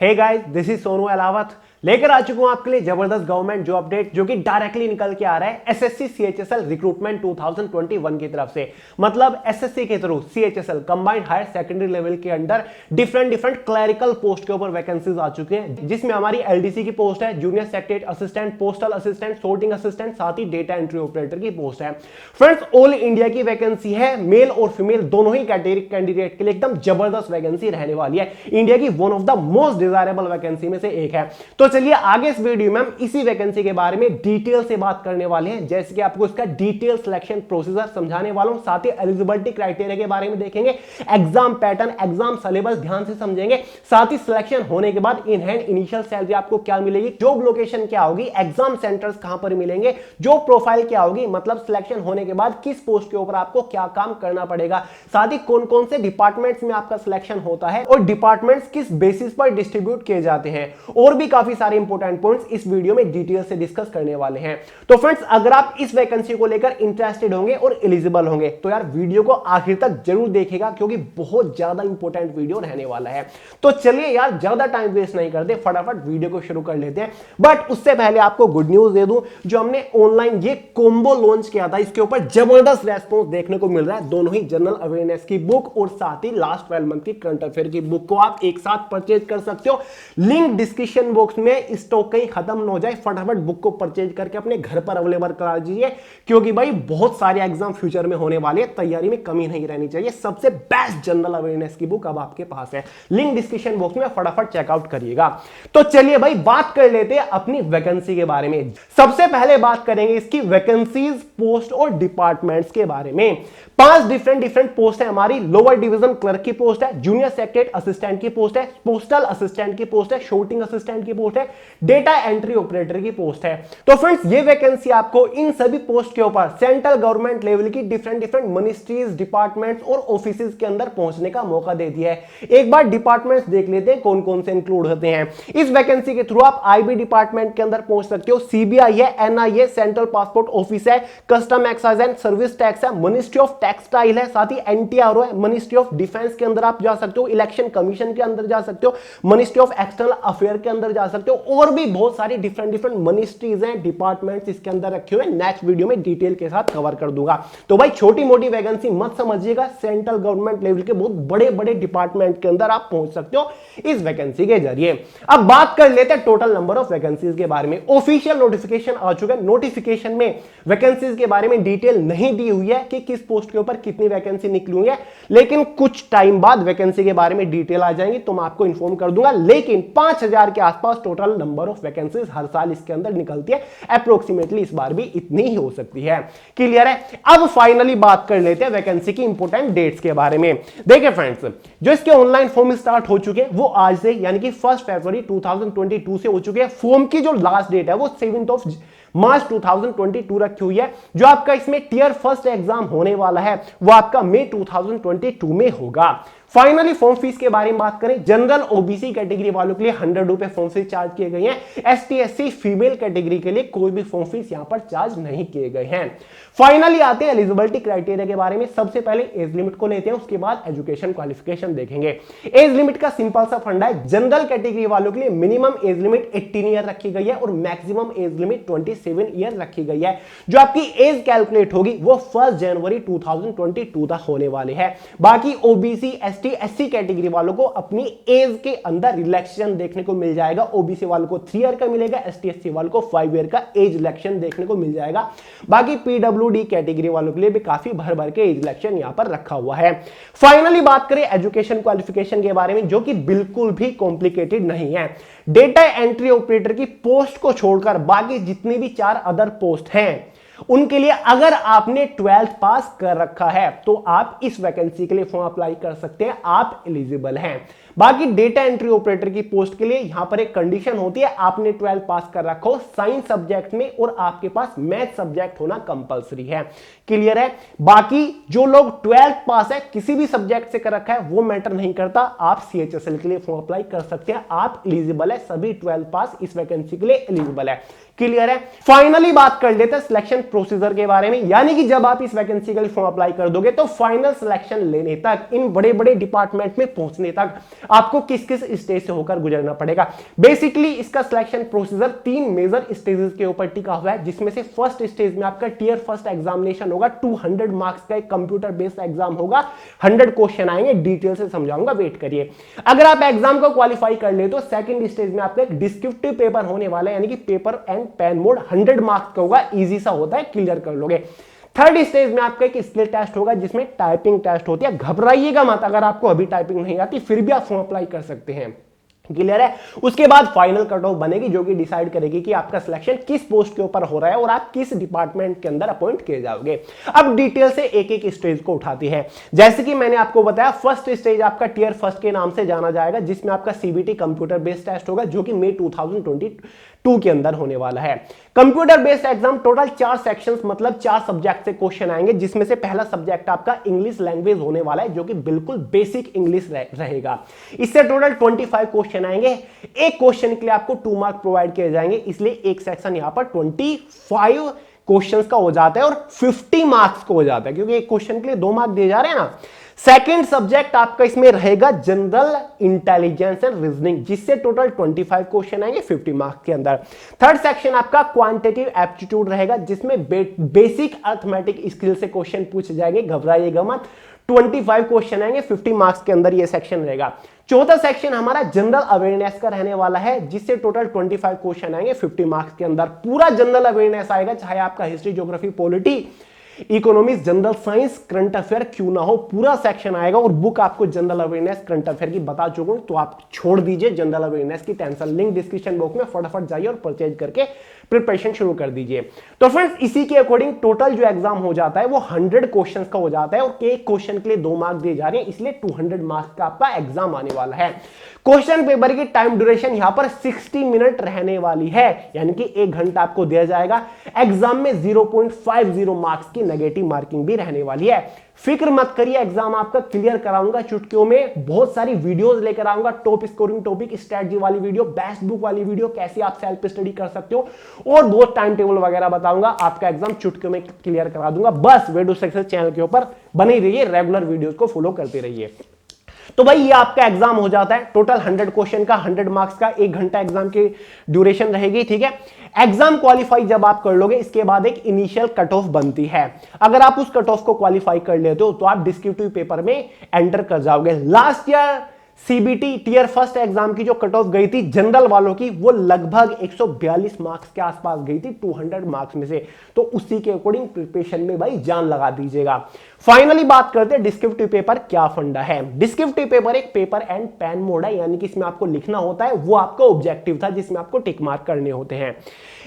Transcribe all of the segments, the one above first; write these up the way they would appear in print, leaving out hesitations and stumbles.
Hey guys, this is Sonu Alawat लेकर आ चुका हूं आपके लिए जबरदस्त गवर्नमेंट जॉब अपडेट जो कि डायरेक्टली निकल के आ रहा है एसएससी सीएचएसएल रिक्रूटमेंट 2021 की तरफ से। मतलब एसएससी के through CHSL combined higher secondary level के अंडर डिफरेंट क्लरिकल पोस्ट के ऊपर वैकेंसीज आ चुके हैं, जिसमें हमारी एलडीसी की पोस्ट है, junior secretary assistant, postal assistant, sorting assistant, साथ ही डेटा एंट्री ऑपरेटर की पोस्ट है। फ्रेंड्स, ऑल इंडिया की वैकेंसी है, मेल और फीमेल दोनों ही कैटेगरी कैंडिडेट के लिए एकदम जबरदस्त वैकेंसी रहने वाली है। इंडिया की one of the most desirable vacancy में से एक है। तो चलिए आगे इस वीडियो में हम इसी वैकेंसी के बारे में डिटेल से बात करने वाले हैं, जैसे कि आपको इसका डिटेल सिलेक्शन प्रोसीजर समझाने वाला हूं, साथ ही एलिजिबिलिटी क्राइटेरिया के बारे में देखेंगे, एग्जाम पैटर्न, एग्जाम सिलेबस ध्यान से समझेंगे, साथ ही सिलेक्शन होने के बाद इन हैंड इनिशियल सैलरी आपको क्या मिलेगी, जॉब लोकेशन क्या होगी, एग्जाम सेंटर्स कहां पर मिलेंगे, जॉब प्रोफाइल क्या होगी, मतलब सिलेक्शन होने के बाद किस पोस्ट के ऊपर आपको क्या काम करना पड़ेगा, साथ ही कौन कौन से डिपार्टमेंट्स में आपका सिलेक्शन होता है और डिपार्टमेंट्स किस बेसिस पर डिस्ट्रीब्यूट किए जाते हैं, और भी काफी सारे इंपोर्टेंट पॉइंट्स इस वीडियो में डिटेल से डिस्कस करने वाले हैं। तो फ्रेंड्स, अगर आप इस वैकेंसी को लेकर इंटरेस्टेड होंगे और एलिजिबल होंगे तो यार वीडियो को आखिर तक जरूर देखिएगा, क्योंकि बहुत ज्यादा इंपॉर्टेंट वीडियो रहने वाला है। तो चलिए यार, ज्यादा टाइम वेस्ट नहीं करते, फटाफट वीडियो को शुरू कर लेते हैं। बट उससे पहले आपको गुड न्यूज दे दूं, जो हमने ऑनलाइन ये कॉम्बो लॉन्च किया था, इसके ऊपर जबरदस्त रेस्पॉन्स देखने को मिल रहा है। दोनों ही जनरल अवेयरनेस की बुक और साथ ही लास्ट 12 मंथ की करंट अफेयर की बुक को आप एक साथ परचेज कर सकते हो। लिंक डिस्क्रिप्शन बॉक्स में, स्टॉक कहीं खत्म न हो जाए, फटाफट बुक को परचेज करके अपने घर पर अवेलेबल करा दीजिए, क्योंकि भाई बहुत सारे एग्जाम फ्यूचर में होने वाले हैं, तैयारी में कमी नहीं रहनी चाहिए। सबसे बेस्ट जनरल अवेयरनेस की बुक अब आपके पास है, लिंक डिस्क्रिप्शन बॉक्स में, फटाफट चेकआउट करिएगा। तो चलिए भाई, बात कर लेते हैं अपनी वैकेंसी के बारे में। सबसे पहले बात करेंगे इसकी वैकेंसीज, पोस्ट और डिपार्टमेंट्स के बारे में। 5 डिफरेंट पोस्ट है हमारी। लोअर डिवीजन क्लर्क की पोस्ट है, जूनियर सेक्रेटरी असिस्टेंट की पोस्ट है, पोस्टल असिस्टेंट की पोस्ट है, शॉर्टिंग असिस्टेंट की पोस्ट है, डेटा एंट्री ऑपरेटर की पोस्ट है। तो फ्रेंड्स, ये वैकेंसी आपको इन सभी पोस्ट के ऊपर सेंट्रल गवर्नमेंट लेवल की डिफरेंट मिनिस्ट्रीज, डिपार्टमेंट्स और ऑफिसेज के अंदर पहुंचने का मौका दे दिया है। एक बार डिपार्टमेंट्स देख लेते हैं कौन कौन से इंक्लूड होते हैं। इस वैकेंसी के थ्रू आप आईबी डिपार्टमेंट के अंदर पहुंच सकते हो, सीबीआई है, एनआई है, सेंट्रल पासपोर्ट ऑफिस है, custom excise and service tax है, मिनिस्ट्री ऑफ टेक्सटाइल है, साथ ही एनटीआरओ है, मिनिस्ट्री ऑफ डिफेंस के अंदर आप जा सकते हो, इलेक्शन कमीशन के अंदर जा सकते हो, मिनिस्ट्री ऑफ एक्सटर्नल अफेयर के अंदर जा सकते हो, और भी बहुत सारी डिफरेंट मिनिस्ट्रीज हैं, डिपार्टमेंट्स इसके अंदर रखे हुए। नेक्स्ट वीडियो में डिटेल के साथ कवर कर दूंगा। तो भाई, छोटी मोटी वैकेंसी मत समझिएगा, सेंट्रल गवर्नमेंट लेवल के बहुत बड़े डिपार्टमेंट के अंदर आप पहुंच सकते हो इस वैकेंसी के जरिए। अब बात कर लेते हैं टोटल नंबर ऑफ वैकेंसीज के बारे में। ऑफिशियल नोटिफिकेशन आ चुका है। नोटिफिकेशन में वैकेंसीज के बारे में डिटेल नहीं दी हुई है कि किस पोस्ट के ऊपर कितनी वैकेंसी निकली हुई है, लेकिन कुछ टाइम बाद वैकेंसी के बारे में डिटेल आ जाएंगी तो मैं आपको इंफॉर्म कर दूंगा। लेकिन 5000 के आसपास टोटल नंबर ऑफ वैकेंसीज हर साल इसके अंदर निकलती है। अप्रोक्सीमेटली इस बार भी इतनी ही हो सकती है। क्लियर है? अब फाइनली बात कर लेते हैं वैकेंसी की इंपोर्टेंट डेट्स के बारे में। देखिए फ्रेंड्स, जो इसके ऑनलाइन फॉर्म स्टार्ट हो चुके हैं वो आज से, यानी कि 1 फरवरी 2022 से हो चुके हैं। फॉर्म की जो लास्ट डेट है वो 7 मार्च 2022 रखी हुई है। जो आपका इसमें टियर फर्स्ट एग्जाम होने वाला है वो आपका मई 2022 में होगा। फाइनली फॉर्म फीस के बारे में बात करें, जनरल ओबीसी कैटेगरी वालों के लिए 100 रुपए फॉर्म फीस चार्ज किए गए हैं। एसटी एससी फीमेल कैटेगरी के लिए कोई भी फॉर्म फीस यहां पर चार्ज नहीं किए गए हैं। फाइनली आते हैं एलिजिबिलिटी क्राइटेरिया के बारे में। सबसे पहले एज लिमिट को लेते हैं, उसके बाद एजुकेशन क्वालिफिकेशन देखेंगे। एज लिमिट का सिंपल सा फंडा है, जनरल कैटेगरी वालों के लिए मिनिमम एज लिमिट 18 ईयर रखी गई है और मैक्सिमम एज लिमिट 27 ईयर रखी गई है। जो आपकी एज कैलकुलेट होगी वो 1 जनवरी 2022 तक होने वाली है। बाकी ओबीसी एससी कैटेगरी वालों को अपनी एज के अंदर रिलैक्सेशन देखने को मिल जाएगा। ओबीसी वालों को 3 ईयर का मिलेगा, एसटी एससी वालों को 5 ईयर का एज रिलैक्सेशन देखने को मिल जाएगा। बाकी पीडब्ल्यूडी कैटेगरी वालों के लिए भी काफी भर के एज रिलैक्सेशन यहां पर रखा हुआ है। फाइनली बात करें एजुकेशन क्वालिफिकेशन के बारे में, जो कि बिल्कुल भी कॉम्प्लिकेटेड नहीं है। डेटा एंट्री ऑपरेटर की पोस्ट को छोड़कर बाकी जितनी भी 4 अदर पोस्ट हैं उनके लिए अगर आपने 12th पास कर रखा है तो आप इस वैकेंसी के लिए फॉर्म अप्लाई कर सकते हैं, आप एलिजिबल हैं। बाकी डेटा एंट्री ऑपरेटर की पोस्ट के लिए यहां पर एक कंडीशन होती है, आपने 12th पास कर रखा हो साइंस सब्जेक्ट में और आपके पास मैथ सब्जेक्ट होना कंपलसरी है। क्लियर है? बाकी जो लोग 12th पास है, किसी भी सब्जेक्ट से कर रखा है, वो मैटर नहीं करता, आप सीएचएसएल के लिए फॉर्म अप्लाई कर सकते हैं, आप एलिजिबल है। सभी 12th पास इस वैकेंसी के लिए एलिजिबल है। क्लियर है? फाइनली बात कर लेते हैं सिलेक्शन प्रोसीजर के बारे में, यानी कि जब आप इस वैकेंसी के लिए फॉर्म अप्लाई कर दोगे तो फाइनल सिलेक्शन लेने तक, इन बड़े बड़े डिपार्टमेंट में पहुंचने तक आपको किस किस स्टेज से होकर गुजरना पड़ेगा। बेसिकली इसका सिलेक्शन प्रोसीजर 3 मेजर स्टेजेस के ऊपर टिका हुआ है, जिसमें से फर्स्ट स्टेज में आपका टियर फर्स्ट एग्जामिनेशन होगा, 200 मार्क्स का एक कंप्यूटर बेस्ड एग्जाम होगा, 100 क्वेश्चन आएंगे, डिटेल से समझाऊंगा, वेट करिए। अगर आप एग्जाम को क्वालिफाई कर ले तो सेकंड स्टेज में आपका एक डिस्क्रिप्टिव पेपर होने वाला है, यानी कि paper and pen mode 100 marks का होगा, इजी सा होता है, क्लियर कर लोगे। थर्ड स्टेज में आपका एक स्किल टेस्ट होगा जिसमें टाइपिंग टेस्ट होती है। घबराइएगा मत, अगर आपको अभी टाइपिंग नहीं आती फिर भी आप फॉर्म अप्लाई कर सकते हैं, क्लियर है। उसके बाद फाइनल कट ऑफ बनेगी जो कि डिसाइड करेगी कि आपका सिलेक्शन किस पोस्ट के ऊपर हो रहा है और आप किस डिपार्टमेंट के अंदर अपॉइंट किए जाओगे। अब डिटेल से एक एक स्टेज को उठाती है। जैसे कि मैंने आपको बताया, फर्स्ट स्टेज आपका टियर फर्स्ट के नाम से जाना जाएगा, जिसमें आपका सीबीटी कंप्यूटर बेस्ड टेस्ट होगा जो कि मई 2022 के अंदर होने वाला है। Computer based exam total 4 sections मतलब 4 सब्जेक्ट से क्वेश्चन आएंगे, जिसमें से पहला सब्जेक्ट आपका इंग्लिश लैंग्वेज होने वाला है जो कि बिल्कुल बेसिक इंग्लिश रहेगा। इससे टोटल 25 क्वेश्चन आएंगे। एक क्वेश्चन के लिए आपको 2 मार्क प्रोवाइड किए जाएंगे, इसलिए एक सेक्शन यहां पर 25 क्वेश्चंस का हो जाता है और 50 मार्क्स को हो जाता है, क्योंकि एक क्वेश्चन के लिए 2 मार्क दिए जा रहे हैं ना। सेकेंड सब्जेक्ट आपका इसमें रहेगा जनरल इंटेलिजेंस एंड रीजनिंग, जिससे टोटल 25 क्वेश्चन आएंगे 50 मार्क्स के अंदर। थर्ड सेक्शन आपका क्वांटिटेटिव एप्टीट्यूड रहेगा, जिसमें बेसिक अर्थमेटिक स्किल से क्वेश्चन पूछे जाएंगे, घबराइएगा मत। 25 क्वेश्चन आएंगे 50 मार्क्स के अंदर, ये सेक्शन रहेगा। चौथा सेक्शन हमारा जनरल अवेयरनेस का रहने वाला है, जिससे टोटल 25 क्वेश्चन आएंगे 50 मार्क्स के अंदर। पूरा जनरल अवेयरनेस आएगा, चाहे आपका history, geography, polity, economics, general science, current affair क्यों ना हो, पूरा सेक्शन आएगा। और बुक आपको जनरल अवेयरनेस करंट अफेयर की बता चुका हूं, तो आप छोड़ दीजिए जनरल अवेयरनेस की टेंशन। लिंक डिस्क्रिप्शन बॉक्स में, फटाफट जाइए और परचेज करके प्रिपरेशन शुरू कर दीजिए। तो फ्रेंड्स, इसी के अकॉर्डिंग टोटल जो एग्जाम हो जाता है वो 100 क्वेश्चंस का हो जाता है, और एक क्वेश्चन के लिए 2 मार्क दिए जा रहे हैं, इसलिए 200 मार्क्स का आपका एग्जाम आने वाला है। क्वेश्चन पेपर की टाइम ड्यूरेशन यहां पर 60 मिनट रहने वाली है, यानी कि 1 घंटा आपको दिया जाएगा। एग्जाम में 0.50 मार्क्स की नेगेटिव मार्किंग भी रहने वाली है। फिक्र मत करिए, एग्जाम आपका क्लियर कराऊंगा चुटकियों में। बहुत सारी वीडियोस लेकर आऊंगा, टॉप स्कोरिंग टॉपिक, स्ट्रेटजी वाली वीडियो, बेस्ट बुक वाली वीडियो, कैसे आप सेल्फ स्टडी कर सकते हो, और बहुत टाइम टेबल वगैरह बताऊंगा। आपका एग्जाम चुटकियों में क्लियर करा दूंगा। बस वेडू सक्सेस चैनल के ऊपर बने रहिए, रेगुलर वीडियोस को फॉलो करते रहिए। तो भाई ये आपका एग्जाम हो जाता है। टोटल 100 क्वेश्चन का, 100 मार्क्स का, 1 घंटा एग्जाम की ड्यूरेशन रहेगी, ठीक है। एग्जाम क्वालिफाई जब आप कर लोगे, इसके बाद एक इनिशियल कट ऑफ बनती है। अगर आप उस कट ऑफ को क्वालिफाई कर लेते हो तो आप डिस्क्रिप्टिव पेपर में एंटर कर जाओगे। Last year CBT tier first exam की जो कट ऑफ गई थी जनरल वालों की, वो लगभग 142 मार्क्स के आसपास गई थी 200 मार्क्स में से। तो उसी के अकॉर्डिंग प्रिपरेशन में भाई जान लगा दीजिएगा। फाइनली बात करते हैं डिस्क्रिप्टिव पेपर क्या फंडा है। डिस्क्रिप्टिव पेपर एक पेपर एंड पेन मोड है, यानी कि इसमें आपको लिखना होता है, वो आपका ऑब्जेक्टिव था जिसमें आपको टिक मार्क करने होते हैं।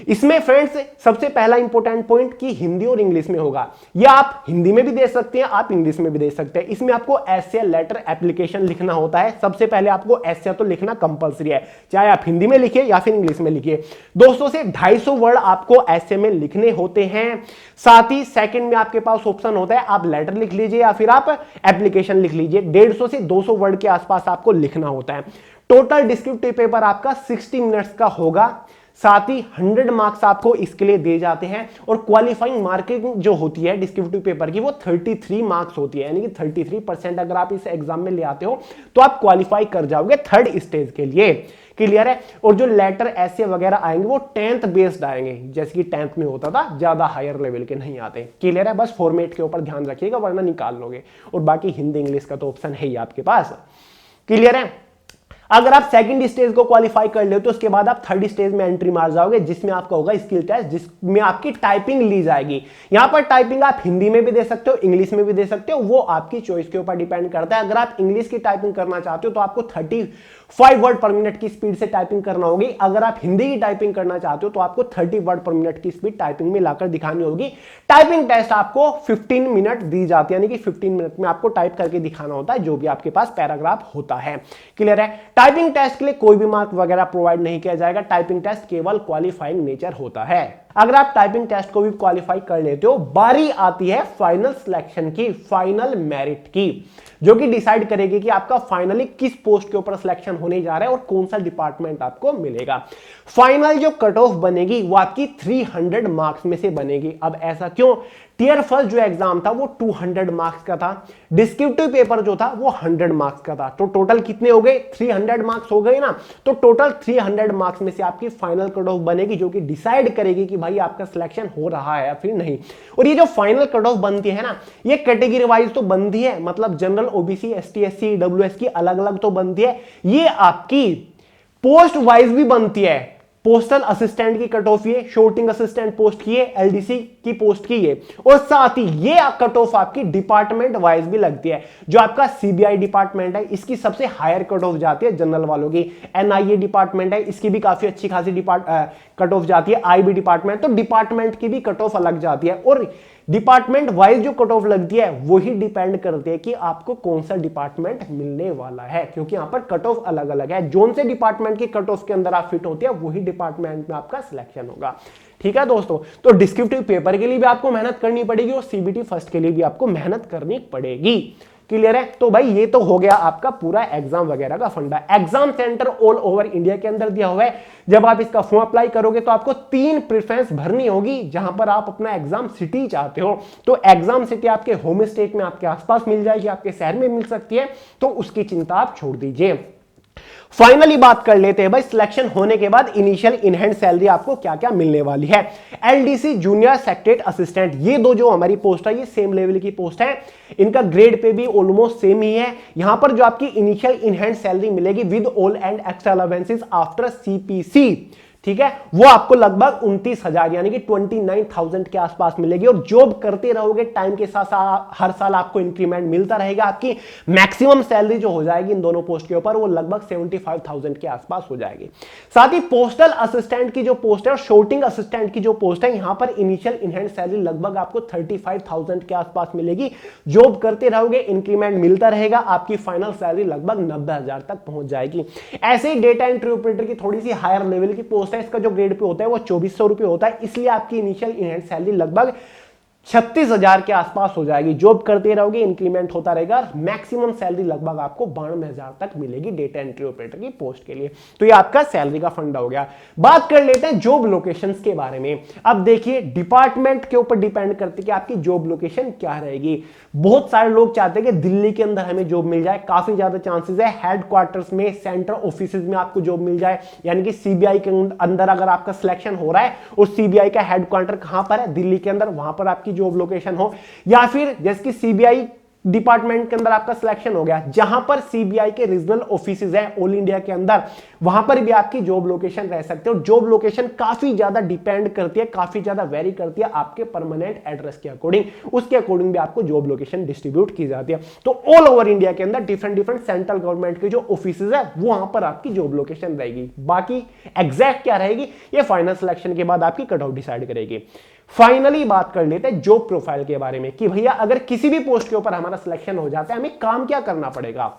इसमें फ्रेंड्स सबसे पहला इंपॉर्टेंट पॉइंट कि हिंदी और इंग्लिश में होगा। या आप हिंदी में भी दे सकते हैं, आप इंग्लिश में भी दे सकते हैं। इसमें आपको एसे, लेटर, एप्लीकेशन लिखना होता है। सबसे पहले आपको एसे तो लिखना कंपलसरी है, चाहे आप हिंदी में लिखिए या फिर इंग्लिश में लिखिए। 200 से 250 वर्ड आपको एसे में लिखने होते हैं। साथ ही सेकंड में आपके पास ऑप्शन होता है, आप लेटर लिख लीजिए या फिर आप एप्लीकेशन लिख लीजिए। 150 से 200 वर्ड के आसपास आपको लिखना होता है। टोटल डिस्क्रिप्टिव पेपर आपका 60 मिनट्स का होगा। साथ ही 100 मार्क्स आपको इसके लिए दिए जाते हैं। और क्वालिफाइंग मार्किंग जो होती है डिस्क्रिप्टिव पेपर की, वो 33 मार्क्स होती है, यानी कि 33% अगर आप इस एग्जाम में ले आते हो तो आप क्वालिफाई कर जाओगे थर्ड स्टेज के लिए। क्लियर है। और जो लेटर ऐसे वगैरह आएंगे वो 10th बेस्ड आएंगे, जैसे कि 10th में होता था, ज्यादा हायर लेवल के नहीं आते। क्लियर है। बस फॉर्मेट के ऊपर ध्यान रखिएगा वरना निकाल लोगे। और बाकी हिंदी इंग्लिश का तो ऑप्शन है ही आपके पास। क्लियर है। अगर आप सेकंड स्टेज को क्वालिफाई कर ले तो उसके बाद आप थर्ड स्टेज में एंट्री मार जाओगे, जिसमें आपका होगा स्किल टेस्ट, जिसमें आपकी टाइपिंग ली जाएगी। यहां पर टाइपिंग आप हिंदी में भी दे सकते हो, इंग्लिश में भी दे सकते हो, वो आपकी चॉइस के ऊपर डिपेंड करता है। अगर आप इंग्लिश की टाइपिंग करना चाहते हो तो आपको 35 वर्ड पर मिनट की स्पीड से टाइपिंग करना होगी। अगर आप हिंदी की टाइपिंग करना चाहते हो तो आपको 30 वर्ड पर मिनट की स्पीड टाइपिंग में लाकर दिखानी होगी। टाइपिंग टेस्ट आपको 15 मिनट दी जाती है, यानी कि 15 मिनट में आपको टाइप करके दिखाना होता है जो भी आपके पास पैराग्राफ होता है। क्लियर है। टाइपिंग टेस्ट के लिए कोई भी मार्क वगैरह प्रोवाइड नहीं किया जाएगा। टाइपिंग टेस्ट केवल क्वालिफाइंग नेचर होता है। अगर आप टाइपिंग टेस्ट को भी क्वालिफाई कर लेते हो, बारी आती है फाइनल सिलेक्शन की, फाइनल मेरिट की, जो कि डिसाइड करेगी कि आपका फाइनली किस पोस्ट के ऊपर सिलेक्शन होने जा रहा है और कौन सा डिपार्टमेंट आपको मिलेगा। फाइनल जो कट ऑफ बनेगी वो आपकी 300 मार्क्स में से बनेगी। अब ऐसा क्यों? टियर फर्स्ट जो एग्जाम था वो 200 मार्क्स का था, डिस्क्रिप्टिव पेपर जो था वो 100 मार्क्स का था। तो टोटल कितने हो गए? 300 मार्क्स हो गए ना। तो टोटल 300 मार्क्स में से आपकी फाइनल कट ऑफ बनेगी, जो कि डिसाइड करेगी कि भाई आपका सिलेक्शन हो रहा है या फिर नहीं। और ये जो फाइनल कट ऑफ बनती है ना, ये कैटेगरी वाइज तो बनती है, मतलब general, OBC, ST, SC, WS की अलग अलग तो बनती है, ये आपकी पोस्ट वाइज भी बनती है। पोस्टल असिस्टेंट की कट ऑफ ये, शॉर्टिंग असिस्टेंट पोस्ट की है, एलडीसी की पोस्ट की है, और साथ ही ये कट ऑफ आपकी डिपार्टमेंट वाइज भी लगती है। जो आपका सीबीआई डिपार्टमेंट है इसकी सबसे हायर कट ऑफ जाती है जनरल वालों की। एनआईए डिपार्टमेंट है इसकी भी काफी अच्छी खासी कट ऑफ जाती है। आईबी डिपार्टमेंट, तो डिपार्टमेंट की भी कट ऑफ अलग जाती है, और डिपार्टमेंट वाइज जो कट ऑफ लगती है वही डिपेंड करती है कि आपको कौन सा डिपार्टमेंट मिलने वाला है, क्योंकि यहां पर कट ऑफ अलग अलग है। जोन से डिपार्टमेंट की कट ऑफ के अंदर आप फिट होते हैं वही डिपार्टमेंट में आपका सिलेक्शन होगा। ठीक है दोस्तों, तो डिस्क्रिप्टिव पेपर के लिए भी आपको मेहनत करनी पड़ेगी और सीबीटी फर्स्ट के लिए भी आपको मेहनत करनी पड़ेगी। क्लियर है? तो भाई ये तो हो गया आपका पूरा एग्जाम वगैरह का फंडा। Exam centre all over India के अंदर दिया हुआ है। जब आप इसका फॉर्म अप्लाई करोगे तो आपको 3 प्रेफरेंस भरनी होगी जहां पर आप अपना एग्जाम सिटी चाहते हो। तो एग्जाम सिटी आपके होम स्टेट में, आपके आसपास मिल जाएगी, आपके शहर में मिल सकती है, तो उसकी चिंता आप छोड़ दीजिए। फाइनली बात कर लेते हैं भाई सिलेक्शन होने के बाद इनिशियल इन हैंड सैलरी आपको क्या क्या मिलने वाली है। एलडीसी जूनियर सेक्रेटरी असिस्टेंट, ये दो जो हमारी पोस्ट है ये सेम लेवल की पोस्ट है, इनका ग्रेड पे भी ऑलमोस्ट सेम ही है। यहां पर जो आपकी इनिशियल इन हैंड सैलरी मिलेगी with all and extra allowances after CPC, ठीक है, वो आपको लगभग 29,000 यानी कि 29,000 के आसपास मिलेगी। और जॉब करते रहोगे टाइम के साथ हर साल आपको इंक्रीमेंट मिलता रहेगा। आपकी मैक्सिमम सैलरी जो हो जाएगी इन दोनों पोस्ट के ऊपर वो लगभग 75,000 के आसपास हो जाएगी। साथ ही पोस्टल असिस्टेंट की जो पोस्ट है और शॉर्टिंग असिस्टेंट की जो पोस्ट है, यहां पर इनिशियल इन हैंड सैलरी लगभग आपको 35,000 के आसपास मिलेगी। जॉब करते रहोगे इंक्रीमेंट मिलता रहेगा, आपकी फाइनल सैलरी लगभग 90,000 तक पहुंच जाएगी। ऐसे ही डेटा एंट्री ऑपरेटर की थोड़ी सी हायर लेवल की पोस्ट, इसका जो ग्रेड पे होता है वो 2400 रुपए होता है, इसलिए आपकी इनिशियल इन हैंड सैलरी लगभग 36,000 के आसपास हो जाएगी। जॉब करते रहोगे इंक्रीमेंट होता रहेगा, मैक्सिमम सैलरी लगभग आपको 92,000 तक मिलेगी डेटा एंट्री ऑपरेटर की पोस्ट के लिए। तो ये आपका सैलरी का फंडा हो गया। बात कर लेते हैं जॉब लोकेशंस के बारे में। अब देखिए डिपार्टमेंट के ऊपर डिपेंड करती है कि आपकी जॉब लोकेशन क्या रहेगी। बहुत सारे लोग चाहते हैं कि दिल्ली के अंदर हमें जॉब मिल जाए, काफी ज्यादा चांसेस है हेडक्वार्टर्स में, सेंट्रल ऑफिस में आपको जॉब मिल जाए, यानी कि सीबीआई के अंदर अगर आपका सिलेक्शन हो रहा है और सीबीआई का हेडक्वार्टर कहां पर है, दिल्ली के अंदर, वहां पर आपकी जॉब लोकेशन हो। या फिर जैसे कि सीबीआई डिपार्टमेंट के अंदर आपका सिलेक्शन हो गया, जहां पर सीबीआई के रीजनल ऑफिसेज हैं ऑल इंडिया के अंदर, वहां पर भी आपकी जॉब लोकेशन रह सकते हो। जॉब लोकेशन काफी ज्यादा डिपेंड करती है, काफी ज्यादा वेरी करती है आपके परमानेंट एड्रेस के अकॉर्डिंग, उसके अकॉर्डिंग भी आपको जॉब लोकेशन डिस्ट्रीब्यूट की जाती है। तो ऑल ओवर इंडिया के अंदर डिफरेंट डिफरेंट सेंट्रल गवर्नमेंट के जो ऑफिसेज है वहां पर आपकी जॉब लोकेशन रहेगी। बाकी एग्जैक्ट क्या रहेगी ये फाइनल सिलेक्शन के बाद आपकी कट ऑफ डिसाइड करेगी। फाइनली बात कर लेते हैं जॉब प्रोफाइल के बारे में कि भैया अगर किसी भी पोस्ट के ऊपर हमारा सिलेक्शन हो जाता है हमें काम क्या करना पड़ेगा।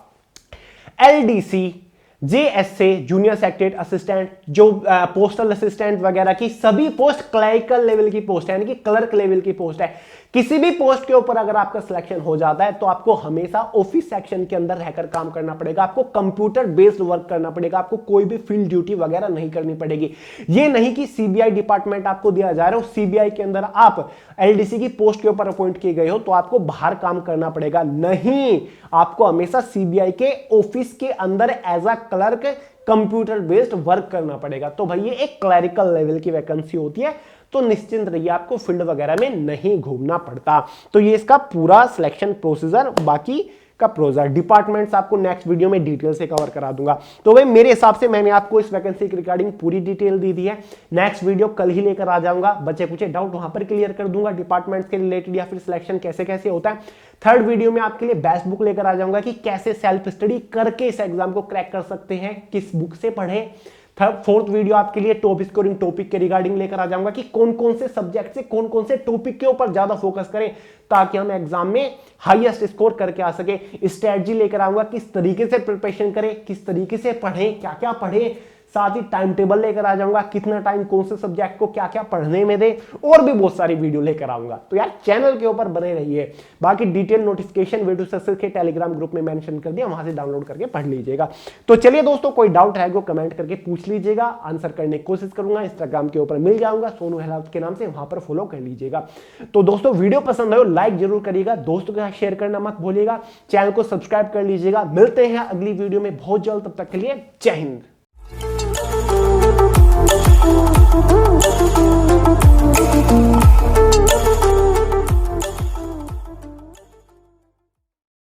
LDC, JSA junior secretary assistant, जो पोस्टल असिस्टेंट वगैरह की सभी पोस्ट क्लरिकल लेवल की पोस्ट है, यानी कि क्लर्क लेवल की पोस्ट है। किसी भी पोस्ट के ऊपर अगर आपका सिलेक्शन हो जाता है तो आपको हमेशा ऑफिस सेक्शन के अंदर रहकर काम करना पड़ेगा, आपको कंप्यूटर बेस्ड वर्क करना पड़ेगा, आपको कोई भी फील्ड ड्यूटी वगैरह नहीं करनी पड़ेगी। ये नहीं कि सीबीआई डिपार्टमेंट आपको दिया जा रहा है, सीबीआई के अंदर आप एलडीसी की पोस्ट के ऊपर अपॉइंट किए गए हो तो आपको बाहर काम करना पड़ेगा, नहीं, आपको हमेशा सीबीआई के ऑफिस के अंदर as a clerk computer based work करना पड़ेगा। तो भाई ये एक क्लरिकल लेवल की वैकेंसी होती है, तो निश्चिंत रहिए आपको फील्ड वगैरह में नहीं घूमना पड़ता। तो ये इसका पूरा सिलेक्शन प्रोसीजर, बाकी का प्रोसीजर डिपार्टमेंट्स आपको नेक्स्ट वीडियो में डिटेल से कवर करा दूंगा। तो भाई मेरे हिसाब से मैंने आपको इस वैकेंसी की रिगार्डिंग पूरी डिटेल दी है। नेक्स्ट वीडियो कल ही लेकर आ जाऊंगा, बच्चे कुछ डाउट वहां पर क्लियर कर दूंगा डिपार्टमेंट्स के रिलेटेड या फिर सिलेक्शन कैसे कैसे होता है। थर्ड वीडियो में आपके लिए बेस्ट बुक लेकर आ जाऊंगा कि कैसे सेल्फ स्टडी करके इस एग्जाम को क्रैक कर सकते हैं, किस बुक से पढ़े। फोर्थ वीडियो आपके लिए टॉप स्कोरिंग टॉपिक के रिगार्डिंग लेकर आ जाऊंगा कि कौन कौन से सब्जेक्ट से कौन कौन से टॉपिक के ऊपर ज्यादा फोकस करें ताकि हम एग्जाम में हाईएस्ट स्कोर करके आ सके। स्ट्रेटजी लेकर आऊंगा किस तरीके से प्रिपरेशन करें, किस तरीके से पढ़ें, क्या क्या पढ़ें, साथ ही टाइम टेबल लेकर आ जाऊंगा, कितना टाइम कौन से सब्जेक्ट को क्या क्या पढ़ने में दे, और भी बहुत सारी वीडियो लेकर आऊंगा। तो यार चैनल के ऊपर बने रहिए। बाकी डिटेल नोटिफिकेशन वीडियो सक्सेस के टेलीग्राम ग्रुप में मेंशन कर दिया, वहां से डाउनलोड करके पढ़ लीजिएगा। तो चलिए दोस्तों, कोई डाउट है वो कमेंट करके पूछ लीजिएगा, आंसर करने की कोशिश करूंगा। इंस्टाग्राम के ऊपर मिल जाऊंगा सोनू हेलावत के नाम से, वहां पर फॉलो कर लीजिएगा। तो दोस्तों वीडियो पसंद आए लाइक जरूर करिएगा, दोस्तों के साथ शेयर करना मत भूलिएगा, चैनल को सब्सक्राइब कर लीजिएगा। मिलते हैं अगली वीडियो में बहुत जल्द, तब तक के लिए जय हिंद।